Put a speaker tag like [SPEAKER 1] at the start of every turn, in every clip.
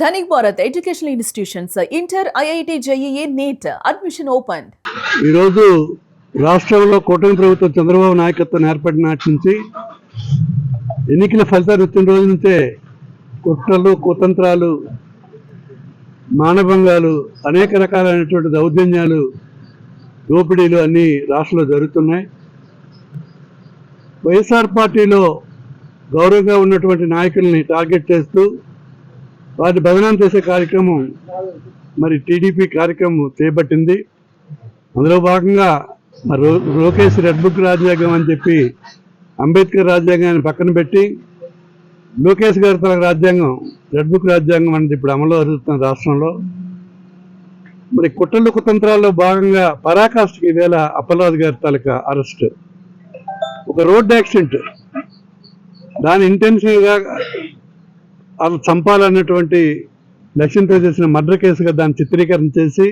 [SPEAKER 1] Dhanik Bharat Educational Institutions, Inter, IIT, JEE, NEET, admission opened.
[SPEAKER 2] ఈరోజు రాష్ట్రంలో కూటమి ప్రభుత్వం చంద్రబాబు నాయకత్వం ఏర్పడిన నాటి నుంచి ఎన్నికల ఫలితాలు వచ్చిన రోజు నుంచే కుట్రలు కుతంత్రాలు మానభంగాలు అనేక రకాలైనటువంటి దౌర్జన్యాలు దోపిడీలు అన్నీ రాష్ట్రంలో జరుగుతున్నాయి. వైఎస్ఆర్ పార్టీలో గౌరవంగా ఉన్నటువంటి నాయకుల్ని టార్గెట్ చేస్తూ వారిని బదనాం చేసే కార్యక్రమం మరి టీడీపీ కార్యక్రమం చేపట్టింది. అందులో భాగంగా లోకేష్ రెడ్ బుక్ రాజ్యాంగం అని చెప్పి అంబేద్కర్ రాజ్యాంగాన్ని పక్కన పెట్టి లోకేష్ గారి తన రాజ్యాంగం రెడ్ బుక్ రాజ్యాంగం అనేది ఇప్పుడు అమలు జరుగుతున్న రాష్ట్రంలో. మరి కుట్రలు కుతంత్రాల్లో భాగంగా పరాకాష్ఠకి ఈవేళ అప్పలరాజు గారి తాలూకా అరెస్ట్, ఒక రోడ్ యాక్సిడెంట్, దాని ఇంటెన్షన్గా వాళ్ళు చంపాలన్నటువంటి లక్ష్యంతో చేసిన మర్డర్ కేసుగా దాన్ని చిత్రీకరణ చేసి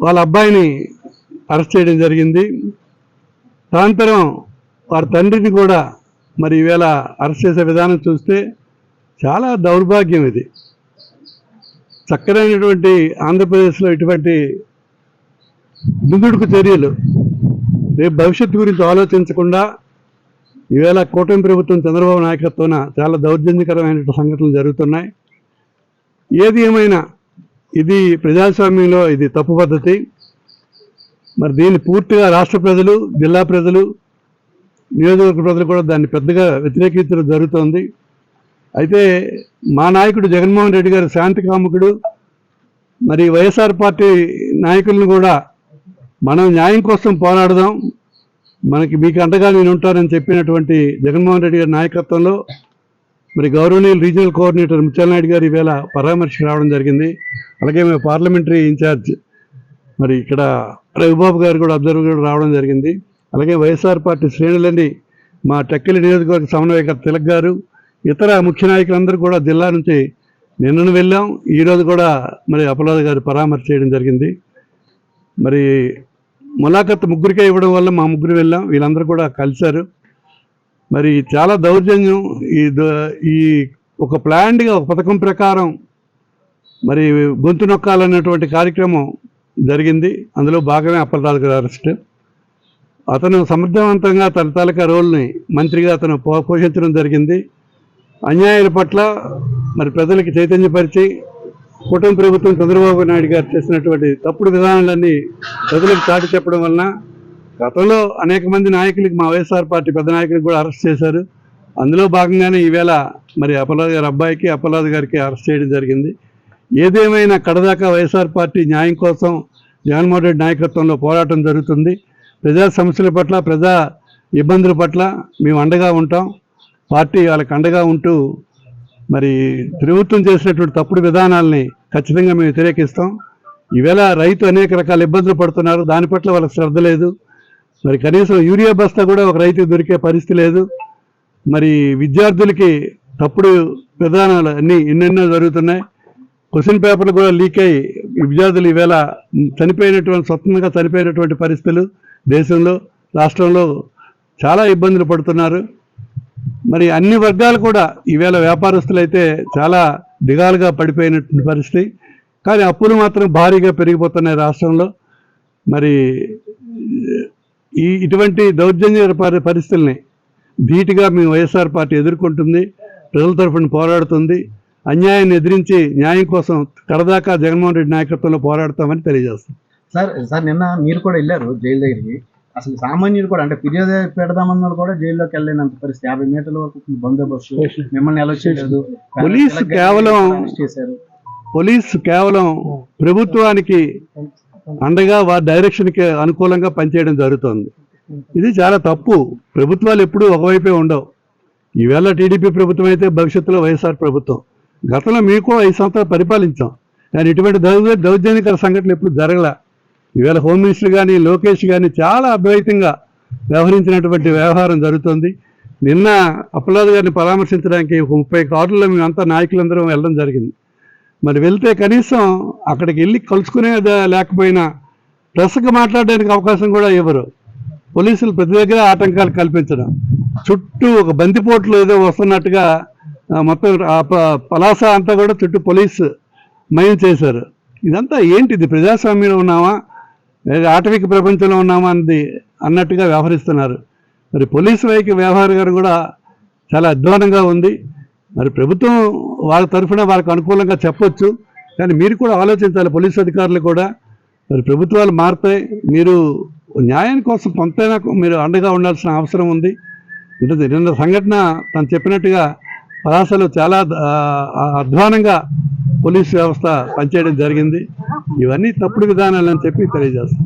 [SPEAKER 2] వాళ్ళ అబ్బాయిని అరెస్ట్ చేయడం జరిగింది. సాయంత్రం వారి తండ్రిని కూడా మరి ఈవేళ అరెస్ట్ చేసే విధానం చూస్తే చాలా దౌర్భాగ్యం. ఇది చక్కనైనటువంటి ఆంధ్రప్రదేశ్లో ఇటువంటి దుందుడుకు చర్యలు, రేపు భవిష్యత్తు గురించి ఆలోచించకుండా ఈవేళ కూటమి ప్రభుత్వం చంద్రబాబు నాయకత్వాన చాలా దౌర్జన్యకరమైన సంఘటనలు జరుగుతున్నాయి. ఏది ఏమైనా ఇది ప్రజాస్వామ్యంలో ఇది తప్పు పద్ధతి. మరి దీన్ని పూర్తిగా రాష్ట్ర ప్రజలు, జిల్లా ప్రజలు, నియోజకవర్గ ప్రజలు కూడా దాన్ని పెద్దగా వ్యతిరేకించడం జరుగుతోంది. అయితే మా నాయకుడు జగన్మోహన్ రెడ్డి గారు శాంతి కాముకుడు. మరి వైఎస్ఆర్ పార్టీ నాయకులను కూడా మనం న్యాయం కోసం పోరాడదాం, మీకు అండగా నేను ఉంటానని చెప్పినటువంటి జగన్మోహన్ రెడ్డి గారి నాయకత్వంలో మరి గౌరవనీయులు రీజనల్ కోఆర్డినేటర్ ముత్యాలనాయుడు గారు ఈవేళ పరామర్శకు రావడం జరిగింది. అలాగే మేము పార్లమెంటరీ ఇన్ఛార్జ్ మరి ఇక్కడ రవిబాబు గారు కూడా అబ్జర్వర్ రావడం జరిగింది. అలాగే వైఎస్ఆర్ పార్టీ శ్రేణులని మా టెక్కలి నియోజకవర్గ సమన్వయకర్త తిలక్ గారు, ఇతర ముఖ్య నాయకులందరూ కూడా జిల్లా నుంచి నిన్నను వెళ్ళాం. ఈరోజు కూడా మరి అప్పలరాజు గారు పరామర్శ చేయడం జరిగింది. మరి ములాఖత్ ముగ్గురికే ఇవ్వడం వల్ల మా ముగ్గురు వెళ్ళాం, వీళ్ళందరూ కూడా కలిశారు. మరి చాలా దౌర్జన్యం, ఈ ఒక ప్లాన్డ్గా ఒక పథకం ప్రకారం మరి గొంతు నొక్కాలన్నటువంటి కార్యక్రమం జరిగింది. అందులో భాగమే అప్పలరాజు గారి అరెస్ట్. అతను సమర్థవంతంగా తన తాలూకా రోల్ని మంత్రిగా అతను పోషించడం జరిగింది. అన్యాయాల పట్ల మరి ప్రజలకి చైతన్యపరిచి కూటమి ప్రభుత్వం చంద్రబాబు నాయుడు గారు చేసినటువంటి తప్పుడు విధానాలన్నీ ప్రజలకు చాటి చెప్పడం వలన గతంలో అనేక మంది నాయకులకి, మా వైఎస్ఆర్ పార్టీ పెద్ద నాయకులకు కూడా అరెస్ట్ చేశారు. అందులో భాగంగానే ఈవేళ మరి అప్పలరాజు గారి అబ్బాయికి, అప్పలరాజు గారికి అరెస్ట్ చేయడం జరిగింది. ఏదేమైనా కడదాకా వైఎస్ఆర్ పార్టీ న్యాయం కోసం జగన్మోహన్ రెడ్డి నాయకత్వంలో పోరాటం జరుగుతుంది. ప్రజా సమస్యల పట్ల, ప్రజా ఇబ్బందుల పట్ల మేము అండగా ఉంటాం. పార్టీ వాళ్ళకి అండగా ఉంటూ మరి ప్రభుత్వం చేసినటువంటి తప్పుడు విధానాలని ఖచ్చితంగా మేము వ్యతిరేకిస్తాం. ఈవేళ రైతు అనేక రకాల ఇబ్బందులు పడుతున్నారు, దాని పట్ల వాళ్ళకి శ్రద్ధ లేదు. మరి కనీసం యూరియా బస్తా కూడా ఒక రైతుకు దొరికే పరిస్థితి లేదు. మరి విద్యార్థులకి తప్పుడు విధానాలు అన్నీ ఎన్నెన్నో జరుగుతున్నాయి. క్వశ్చన్ పేపర్లు కూడా లీక్ అయ్యి విద్యార్థులు ఈవేళ స్వతంత్రంగా చనిపోయినటువంటి పరిస్థితులు దేశంలో, రాష్ట్రంలో చాలా ఇబ్బందులు పడుతున్నారు. మరి అన్ని వర్గాలు కూడా ఈవేళ వ్యాపారస్తులు అయితే చాలా దిగాలుగా పడిపోయినటువంటి పరిస్థితి. కానీ అప్పులు మాత్రం భారీగా పెరిగిపోతున్నాయి రాష్ట్రంలో. మరి ఇటువంటి దౌర్జన్య పరిస్థితుల్ని ధీటుగా మేము వైఎస్ఆర్ పార్టీ ఎదుర్కొంటుంది, ప్రజల తరఫున పోరాడుతుంది. అన్యాయాన్ని ఎదిరించి న్యాయం కోసం కడదాకా జగన్మోహన్ రెడ్డి నాయకత్వంలో పోరాడతామని తెలియజేస్తాం.
[SPEAKER 3] సార్ నిన్న మీరు కూడా వెళ్ళారు జైలు దగ్గరికి. అసలు సామాన్యులు కూడా అంటే ఫిర్యాదు పెడదామన్నారు కూడా జైల్లోకి వెళ్ళలేనంత పరిస్థితి. 50 మీటర్ల వరకు బందోబస్తు, మిమ్మల్ని అలో చేయలేదు.
[SPEAKER 2] పోలీసు కేవలం ప్రభుత్వానికి అండగా వారి డైరెక్షన్కి అనుకూలంగా పనిచేయడం జరుగుతుంది. ఇది చాలా తప్పు. ప్రభుత్వాలు ఎప్పుడూ ఒకవైపే ఉండవు. ఈవేళ టీడీపీ ప్రభుత్వం అయితే భవిష్యత్తులో వైఎస్ఆర్ ప్రభుత్వం. గతంలో మీకు 5 సంవత్సరాలు పరిపాలించాం, కానీ ఇటువంటి దౌర్జన్యకర సంఘటనలు ఎప్పుడు జరగల. ఈవేళ హోమ్ మినిస్టర్ కానీ, లోకేష్ కానీ చాలా అద్వైతంగా వ్యవహరించినటువంటి వ్యవహారం జరుగుతుంది. నిన్న అప్పలరాజు గారిని పరామర్శించడానికి 30 కార్లలో మేమంతా నాయకులందరం వెళ్ళడం జరిగింది. మరి వెళ్తే కనీసం అక్కడికి వెళ్ళి కలుసుకునేది లేకపోయినా ప్రెస్కి మాట్లాడడానికి అవకాశం కూడా ఇవ్వరు. పోలీసులు ప్రతి దగ్గర ఆటంకాలు కల్పించడం, చుట్టూ ఒక బందిపోట్లు ఏదో వస్తున్నట్టుగా మొత్తం పలాస అంతా కూడా చుట్టూ పోలీస్ మయం చేశారు. ఇదంతా ఏంటిది? ప్రజాస్వామ్యంలో ఉన్నామా లేదా ఆటవిక ప్రపంచంలో ఉన్నామా అన్నట్టుగా వ్యవహరిస్తున్నారు. మరి పోలీసు వైపు వ్యవహారం గారు కూడా చాలా అధ్వానంగా ఉంది. మరి ప్రభుత్వం వాళ్ళ తరఫున వాళ్ళకు అనుకూలంగా చెప్పొచ్చు, కానీ మీరు కూడా ఆలోచించాలి. పోలీసు అధికారులు కూడా మరి ప్రభుత్వాలు మారుతాయి, మీరు న్యాయం కోసం కొంతైనా మీరు అండగా ఉండాల్సిన అవసరం ఉంది. నిన్న సంఘటన తను చెప్పినట్టుగా పలాసలో చాలా అధ్వానంగా పోలీసు వ్యవస్థ పనిచేయడం జరిగింది. ఇవన్నీ తప్పుడు విధానాలు అని చెప్పి తెలియజేస్తాం.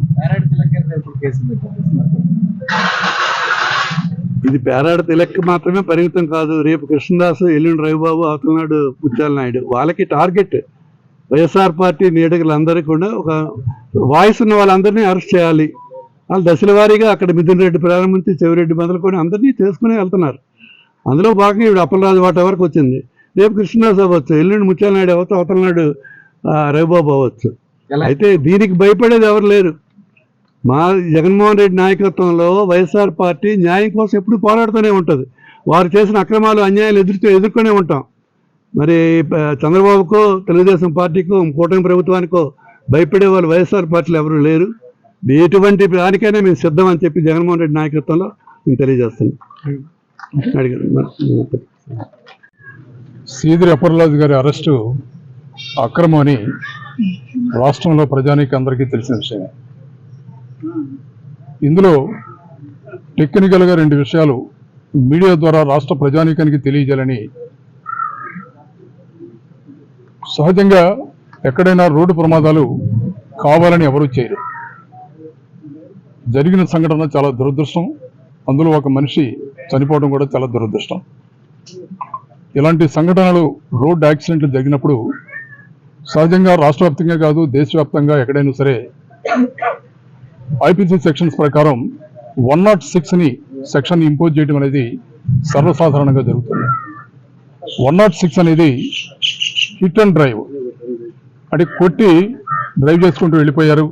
[SPEAKER 2] ఇది పేరాడ తిలక్ మాత్రమే పరిమితం కాదు. రేపు కృష్ణదాసు, ఎల్లుండి రవిబాబు, అవతలనాడు ముత్యాల నాయుడు, వాళ్ళకి టార్గెట్ వైఎస్ఆర్ పార్టీ నీడకులందరికీ కూడా ఒక వాయిస్ ఉన్న వాళ్ళందరినీ అరెస్ట్ చేయాలి. వాళ్ళు దశల వారీగా అక్కడ మిథున్ రెడ్డి ప్రారంభించి చెవిరెడ్డి మొదలుకొని అందరినీ చేసుకుని వెళ్తున్నారు. అందులో భాగంగా ఇప్పుడు అప్పలరాజు వాటి వరకు వచ్చింది. రేపు కృష్ణదాస్ అవ్వచ్చు, ఎల్లుండి ముత్యాల నాయుడు అవ్వచ్చు, అవతలనాడు రవిబాబు అవ్వచ్చు. అయితే దీనికి భయపడేది ఎవరు లేరు. మా జగన్మోహన్ రెడ్డి నాయకత్వంలో వైఎస్ఆర్ పార్టీ న్యాయం కోసం ఎప్పుడు పోరాడుతూనే ఉంటుంది. వారు చేసిన అక్రమాలు, అన్యాయాలు ఎదుర్కొనే ఉంటాం. మరి చంద్రబాబుకో, తెలుగుదేశం పార్టీకో, కూటమి ప్రభుత్వానికో భయపడే వాళ్ళు వైఎస్ఆర్ పార్టీలు ఎవరు లేరు. ఎటువంటి దానికైనా మేము సిద్ధం అని చెప్పి జగన్మోహన్ రెడ్డి నాయకత్వంలో మేము తెలియజేస్తున్నాం.
[SPEAKER 4] సీదిరి అప్పలరాజు గారి అరెస్టు అక్రమం అని రాష్ట్రంలో ప్రజానీకి అందరికీ తెలిసిన విషయమే. ఇందులో టెక్నికల్గా 2 విషయాలు మీడియా ద్వారా రాష్ట్ర ప్రజానీకానికి తెలియజేయాలని, సహజంగా ఎక్కడైనా రోడ్డు ప్రమాదాలు కావాలని ఎవరూ చేయరు. జరిగిన సంఘటన చాలా దురదృష్టం. అందులో ఒక మనిషి చనిపోవడం కూడా చాలా దురదృష్టం. ఇలాంటి సంఘటనలు, రోడ్ యాక్సిడెంట్లు జరిగినప్పుడు సహజంగా రాష్ట్ర వ్యాప్తంగా కాదు, దేశవ్యాప్తంగా ఎక్కడైనా సరే ఐపీసీ సెక్షన్స్ ప్రకారం 106ని సెక్షన్ ఇంపోజ్ చేయడం అనేది సర్వసాధారణంగా జరుగుతుంది. 106 అనేది హిట్ అండ్ డ్రైవ్, అంటే కొట్టి డ్రైవ్ చేసుకుంటూ వెళ్ళిపోయారు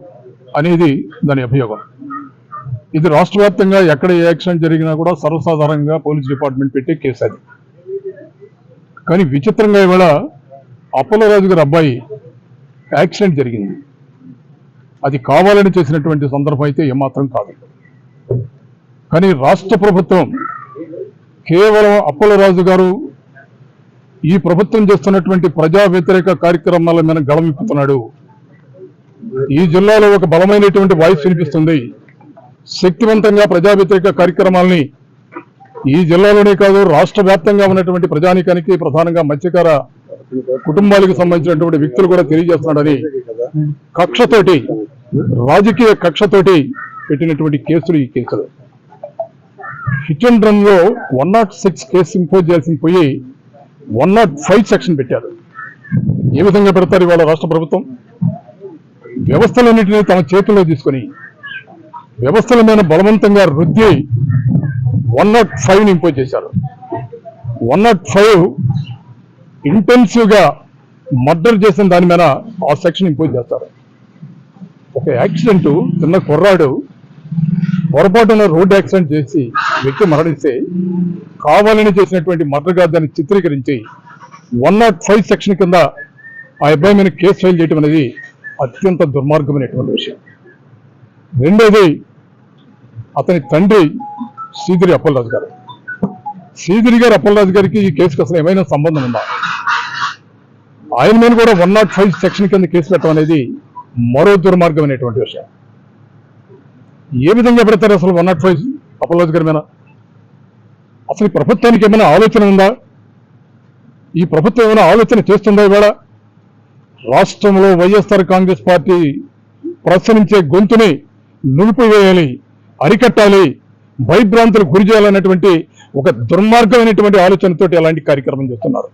[SPEAKER 4] అనేది దాని అభియోగం. ఇది రాష్ట్ర వ్యాప్తంగా ఎక్కడ ఏ యాక్సిడెంట్ జరిగినా కూడా సర్వసాధారణంగా పోలీస్ డిపార్ట్మెంట్ పెట్టే కేసు అది. కానీ విచిత్రంగా ఇవాళ అప్పలరాజు గారి అబ్బాయి యాక్సిడెంట్ జరిగింది. అది కావాలని చేసినటువంటి సందర్భం అయితే ఏమాత్రం కాదు. కానీ రాష్ట్ర ప్రభుత్వం కేవలం అప్పలరాజు గారు ఈ ప్రభుత్వం చేస్తున్నటువంటి ప్రజా వ్యతిరేక కార్యక్రమాల మీద గళమిప్పుతున్నాడు. ఈ జిల్లాలో ఒక బలమైనటువంటి వాయిస్ వినిపిస్తుంది. శక్తివంతంగా ప్రజా వ్యతిరేక కార్యక్రమాలని ఈ జిల్లాలోనే కాదు, రాష్ట్ర వ్యాప్తంగా ఉన్నటువంటి ప్రజానీకానికి, ప్రధానంగా మత్స్యకార కుటుంబాలకు సంబంధించినటువంటి వ్యక్తులు కూడా తెలియజేస్తున్నాడని కక్షతోటి, రాజకీయ కక్షతోటి పెట్టినటువంటి కేసులు ఈ కేసులు. హిట్ అండ్ రన్ లో 106 కేసు ఇంపోజ్ చేయాల్సింది పోయి 105 సెక్షన్ పెట్టారు. ఏ విధంగా పెడతారు ఇవాళ రాష్ట్ర ప్రభుత్వం? వ్యవస్థలన్నింటినీ తమ చేతుల్లో తీసుకొని వ్యవస్థల మీద బలవంతంగా రుద్ది 105ని ఇంపోజ్ చేశారు. 105 ఇంటెన్సివ్గా మర్డర్ చేసిన దాని మీద ఆ సెక్షన్ ఇంపోజ్ చేస్తారు. ఒక యాక్సిడెంట్, చిన్న కుర్రాడు పొరపాటున రోడ్డు యాక్సిడెంట్ చేసి వ్యక్తి మరణిస్తే కావాలని చేసినటువంటి మర్డర్గా దాన్ని చిత్రీకరించి 105 సెక్షన్ కింద ఆ అబ్బాయి మీద కేసు ఫైల్ చేయడం అనేది అత్యంత దుర్మార్గమైనటువంటి విషయం. రెండోది, అతని తండ్రి సీదిరి అప్పలరాజు గారు. సీదిరి గారు అప్పలరాజు గారికి ఈ కేసుకు అసలు ఏమైనా సంబంధం ఉందా? ఆయన మీద కూడా 105 సెక్షన్ కింద కేసు పెట్టడం అనేది మరో దుర్మార్గమైనటువంటి విషయం. ఏ విధంగా పెడతారు అసలు 105 అప్పలరాజు గారి మీద? అసలు ప్రభుత్వానికి ఏమైనా ఆలోచన ఉందా? ఈ ప్రభుత్వం ఏమైనా ఆలోచన చేస్తుందా? ఇవాళ రాష్ట్రంలో వైఎస్ఆర్ కాంగ్రెస్ పార్టీ ప్రశ్నించే గొంతుని నిలిపివేయాలి, అరికట్టాలి, భయభ్రాంతులకు గురి చేయాలన్నటువంటి ఒక దుర్మార్గమైనటువంటి ఆలోచనతోటి అలాంటి కార్యక్రమం చేస్తున్నారు.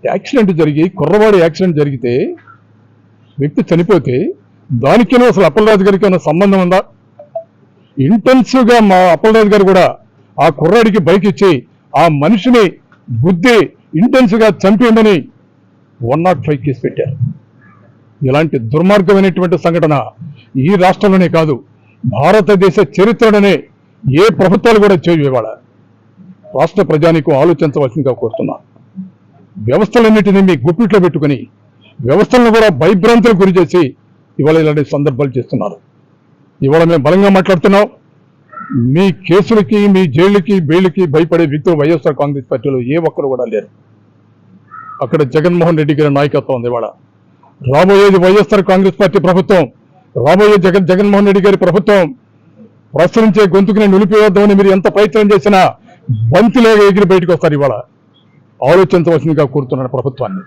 [SPEAKER 4] యాక్సిడెంట్ జరిగి, కుర్రవాడి యాక్సిడెంట్ జరిగితే, వ్యక్తి చనిపోతే దానికేనో అసలు అప్పలరాజు గారికి ఏమైనా సంబంధం ఉందా? ఇంటెన్సివ్గా మా అప్పలరాజు గారు కూడా ఆ కుర్రాడికి బైక్ ఇచ్చి ఆ మనిషిని గుద్ది ఇంటెన్సివ్గా చంపేయమని 105 కేసు పెట్టారు. ఇలాంటి దుర్మార్గమైనటువంటి సంఘటన ఈ రాష్ట్రంలోనే కాదు, భారతదేశ చరిత్రలోనే ఏ ప్రభుత్వాలు కూడా చేయవు. ఇవాళ రాష్ట్ర ప్రజానీకం ఆలోచించవలసిందిగా కోరుతున్నాను. వ్యవస్థలన్నింటినీ మీ గుప్పిట్లో పెట్టుకుని వ్యవస్థలను కూడా భయభ్రాంతులకు గురి చేసి ఇవాళ ఇలాంటి సందర్భాలు చేస్తున్నారు. ఇవాళ మేము బలంగా మాట్లాడుతున్నాం. మీ కేసులకి, మీ జైలుకి, బెయిల్కి భయపడే వ్యక్తులు వైఎస్ఆర్ కాంగ్రెస్ పార్టీలో ఏ ఒక్కరు కూడా లేరు. అక్కడ జగన్మోహన్ రెడ్డి గారి నాయకత్వం ఉంది. ఇవాళ రాబోయేది వైఎస్ఆర్ కాంగ్రెస్ పార్టీ ప్రభుత్వం, రాబోయే జగన్మోహన్ రెడ్డి గారి ప్రభుత్వం. ప్రశ్నించే గొంతుకుని నిలిపివేద్దామని మీరు ఎంత ప్రయత్నం చేసినా బంతిలాగా ఎగిరి బయటకు వస్తారు. ఇవాళ ఆలోచించవలసిందిగా కోరుతున్నాను ప్రభుత్వాన్ని.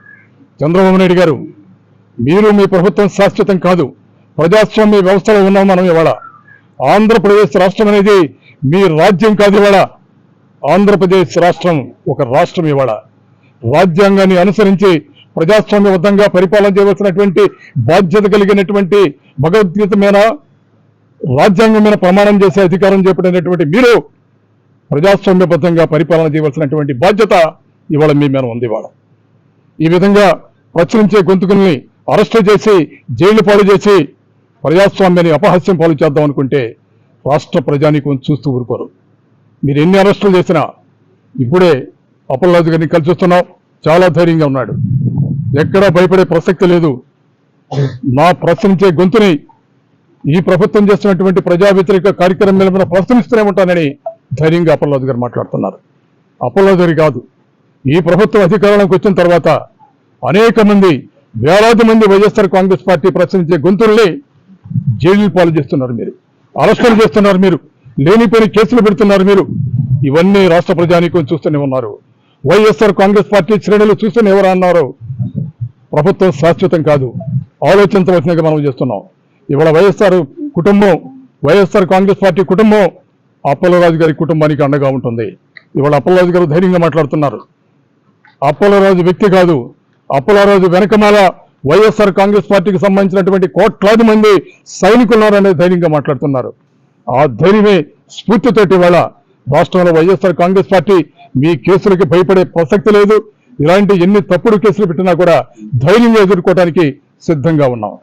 [SPEAKER 4] చంద్రబాబు నాయుడు గారు, మీరు మీ ప్రభుత్వం శాశ్వతం కాదు. ప్రజాస్వామ్య వ్యవస్థలో ఉన్నాం మనం. ఇవాళ ఆంధ్రప్రదేశ్ రాష్ట్రం అనేది మీ రాజ్యం కాదు. ఇవాళ ఆంధ్రప్రదేశ్ రాష్ట్రం ఒక రాష్ట్రం. ఇవాళ రాజ్యాంగాన్ని అనుసరించి ప్రజాస్వామ్యబద్ధంగా పరిపాలన చేయవలసినటువంటి బాధ్యత కలిగినటువంటి భగవద్గీత మీద, రాజ్యాంగం మీద ప్రమాణం చేసే అధికారం చేపట్టినటువంటి మీరు ప్రజాస్వామ్యబద్ధంగా పరిపాలన చేయవలసినటువంటి బాధ్యత ఇవాళ మీ మీద ఉంది. ఇవాళ ఈ విధంగా ప్రచురించే గొంతుకుల్ని అరెస్టు చేసి జైలు పాలు చేసి ప్రజాస్వామ్యాన్ని అపహాస్యం పాలు చేద్దాం అనుకుంటే రాష్ట్ర ప్రజానీకం చూస్తూ ఊరుకోరు. మీరు ఎన్ని అరెస్టులు చేసినా, ఇప్పుడే అప్పలరాజు గారిని కలిసి వస్తున్నాం, చాలా ధైర్యంగా ఉన్నాడు, ఎక్కడా భయపడే ప్రసక్తి లేదు. నా ప్రశ్నించే గొంతుని ఈ ప్రభుత్వం చేస్తున్నటువంటి ప్రజా వ్యతిరేక కార్యక్రమం మీద ప్రశ్నిస్తూనే ఉంటానని ధైర్యంగా అప్పలరాజు గారు మాట్లాడుతున్నారు. అప్పలరాజు గారి కాదు, ఈ ప్రభుత్వం అధికారంలోకి వచ్చిన తర్వాత అనేక మంది, వేలాది మంది వైఎస్ఆర్ కాంగ్రెస్ పార్టీ ప్రశ్నించే గొంతుల్ని జైలు పాలు చేస్తున్నారు, మీరు అరెస్టులు చేస్తున్నారు, మీరు లేనిపోయిన కేసులు పెడుతున్నారు. మీరు ఇవన్నీ రాష్ట్ర ప్రజానీకం చూస్తూనే ఉన్నారు. వైఎస్ఆర్ కాంగ్రెస్ పార్టీ శ్రేణులు చూస్తూనే ఎవరు అన్నారు? ప్రభుత్వం శాశ్వతం కాదు, ఆలోచించవలసినగా మనం చేస్తున్నాం. ఇవాళ వైఎస్ఆర్ కుటుంబం, వైఎస్ఆర్ కాంగ్రెస్ పార్టీ కుటుంబం అప్పలరాజు గారి కుటుంబానికి అండగా ఉంటుంది. ఇవాళ అప్పలరాజు గారు ధైర్యంగా మాట్లాడుతున్నారు. అప్పలరాజు వ్యక్తి కాదు, అప్పలరాజు వెనకమాల వైఎస్ఆర్ కాంగ్రెస్ పార్టీకి సంబంధించినటువంటి కోట్లాది మంది సైనికులున్నారనే ధైర్యంగా మాట్లాడుతున్నారు. ఆ ధైర్యమే స్ఫూర్తితోటి ఇవాళ రాష్ట్రంలో వైఎస్ఆర్ కాంగ్రెస్ పార్టీ మీ కేసులకి భయపడే ప్రసక్తి లేదు. ఇలాంటి ఎన్ని తప్పుడు కేసులు పెట్టినా కూడా ధైర్యంగా ఎదుర్కోవడానికి సిద్ధంగా ఉన్నాం.